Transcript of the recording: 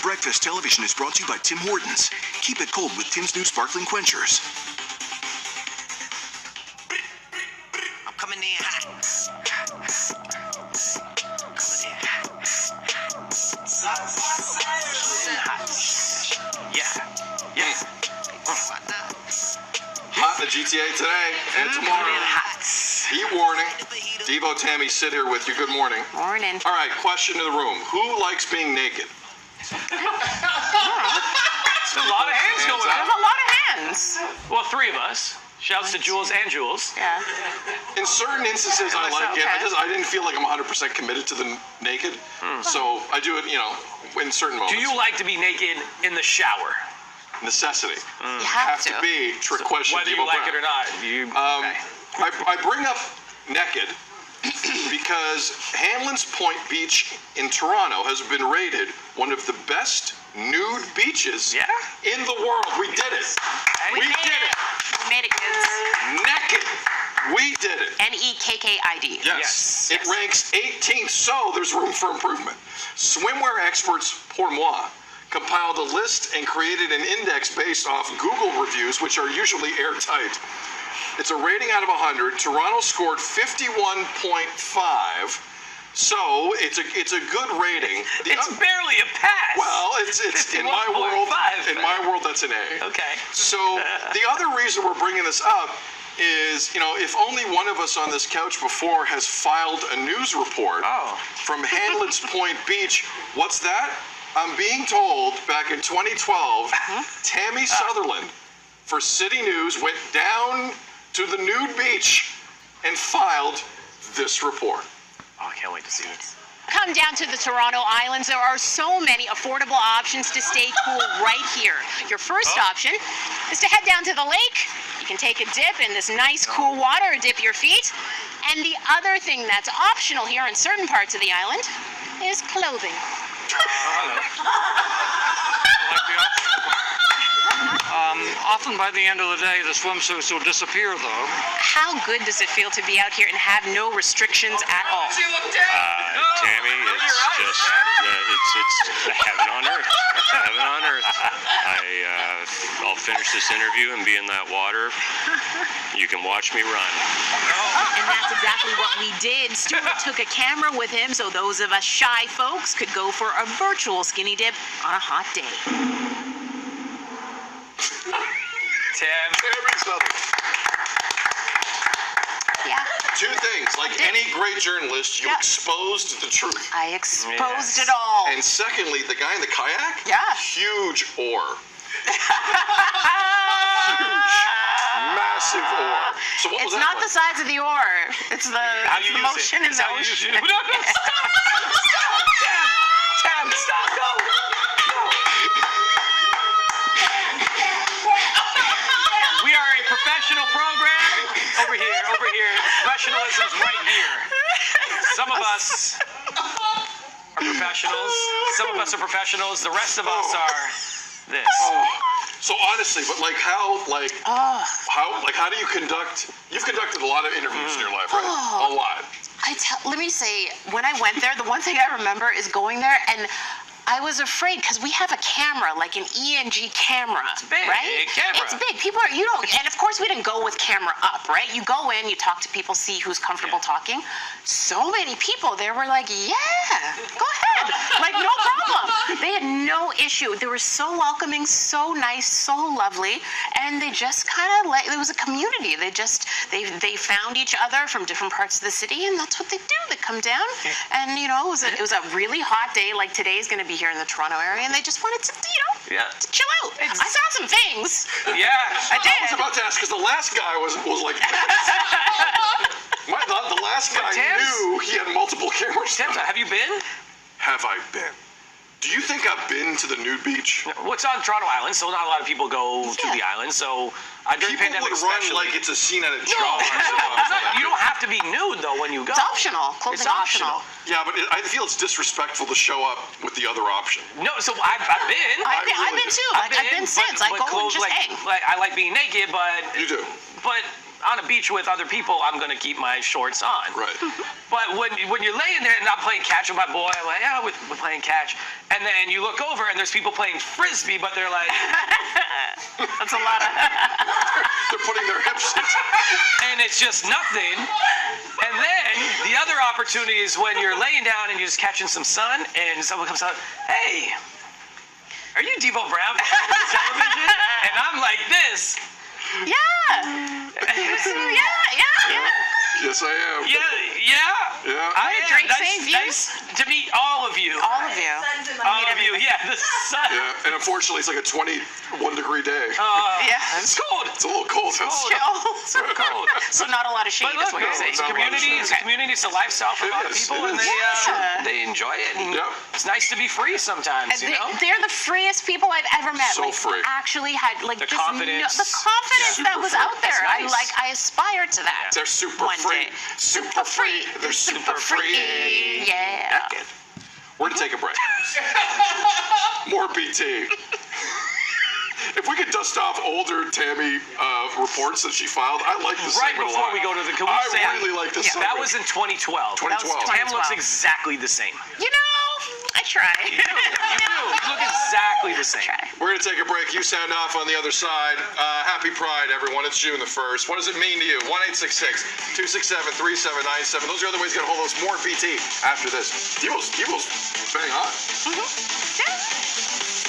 Breakfast television is brought to you by Tim Hortons. Keep it cold with Tim's new sparkling quenchers. I'm coming in hot. Yeah. Hot in the GTA today and tomorrow. Heat warning. Devo, Tammy, sit here with you. Good morning. Morning. All right, question to the room. Who likes being naked? There's a lot of hands going There's up. a lot of hands. Well, 3 of us. Shouts to Jules and Jules. Yeah. In certain instances, I like it. Okay. I didn't feel like I'm 100% committed to the naked, so I do it, in certain moments. Do you like to be naked in the shower? Necessity. You have to. be. Trick question. Whether you Devo like Brown. it or not. Okay. I bring up naked because Hanlon's Point Beach in Toronto has been rated one of the best nude beaches in the world. We did it. We did it. We made it, kids. Naked. We did it. NEKKID. Yes. It ranks 18th, so there's room for improvement. Swimwear experts Pour Moi compiled a list and created an index based off Google reviews, which are usually airtight. It's a rating out of 100. Toronto scored 51.5, so it's a good rating. It's barely a pass. Well, it's in my world. 51.5. In my world, that's an A. Okay. So the other reason we're bringing this up is, if only one of us on this couch before has filed a news report from Hanlon's Point Beach. What's that? I'm being told back in 2012, Tammy Sutherland for City News went down to the nude beach and filed this report. Oh, I can't wait to see this. Come down to the Toronto Islands. There are so many affordable options to stay cool right here. Your first option is to head down to the lake. You can take a dip in this nice cool water, dip your feet. And the other thing that's optional here in certain parts of the island is clothing. Often by the end of the day, the swimsuits will disappear, though. How good does it feel to be out here and have no restrictions at all? Tammy, it's just, it's heaven on earth. Heaven on earth. I'll finish this interview and be in that water. You can watch me run. And that's exactly what we did. Stuart took a camera with him so those of us shy folks could go for a virtual skinny dip on a hot day. Tammy Sutherland. Yeah. 2 things. Like any great journalist, you exposed the truth. I exposed it all. And secondly, the guy in the kayak? Yeah. Huge oar. Huge. Massive oar. So what was It's that not like? the size of the oar. It's the motion in the ocean. No, stop! Tam, stop! Go! We are a professional program. Over here. Professionalism's right here. Some of us are professionals. Some of us are professionals. The rest of us are this. So honestly, but how do you conduct? You've conducted a lot of interviews in your life, right? A lot. Let me say, when I went there, the one thing I remember is going there and I was afraid because we have a camera, like an ENG camera, big, right? camera. It's big. People are, and of course we didn't go with camera up, right? You go in, you talk to people, see who's comfortable talking. So many people there were like, yeah, go ahead. Like, no problem. They had no issue. They were so welcoming, so nice, so lovely. And they just kind of it was a community. They found each other from different parts of the city, and that's what they do. They come down, and it was a really hot day, like today's going to be here in the Toronto area, and they just wanted to, to chill out. I saw some things. Yeah, I did. I was about to ask because the last guy was like. The last guy knew he had multiple cameras. Tim, have you been? Have I been? Do you think I've been to the nude beach? Well, it's on Toronto Island, so not a lot of people go to the island. So during People pandemic, would run especially, like it's a scene at a job. you don't have to be nude though when you go. It's optional. Clothing It's optional. Yeah, but I feel it's disrespectful to show up with the other option. No, so I've been. I've been too. I've been since. I go and just hang. I like being naked, but You do. But on a beach with other people, I'm gonna keep my shorts on. Right. But when you're laying there and not playing catch with my boy, I'm like, yeah, we're playing catch. And then you look over and there's people playing frisbee, but they're like, That's a lot of. They're putting their hips in. and it's just nothing. And then the other opportunity is when you're laying down and you're just catching some sun, and someone comes out, hey, are you Devo Brown from television? And I'm like this. Yeah. Yeah. Yes, I am. Yeah. Yeah. I am. Drake St. View? Nice to meet all of you. All of you. All of you. Yeah, the sun. Yeah, and unfortunately, it's like a 21-degree day. Yeah. It's cold. It's a little cold. So cold. So not a lot of shade But is look, what you're saying. it's a community. It's a community. It's a lifestyle for a lot of is, people, it and is. they enjoy it. And Yep. it's nice to be free sometimes. You know. They're the freest people I've ever met. So like, free. Actually had like The just confidence. the confidence Yeah. that was Super out free. there. That's nice. I aspire to that. They're super One free. day. Super free. They're super free. Yeah. We're going to take a break. More BT. If we could dust off older Tammy reports that she filed, I like this Right segment a before lot. we go to the, can we I say really like this That segment. was in 2012. 2012. Tam 2012. looks exactly the same. You know, I try. You do. You look exactly the same. We're going to take a break. You sound off on the other side. Happy Pride, everyone. It's June the 1st. What does it mean to you? 1-866-267-3797. Those are other ways to get a hold of us. More BT after this. Devo's bang on. Yeah.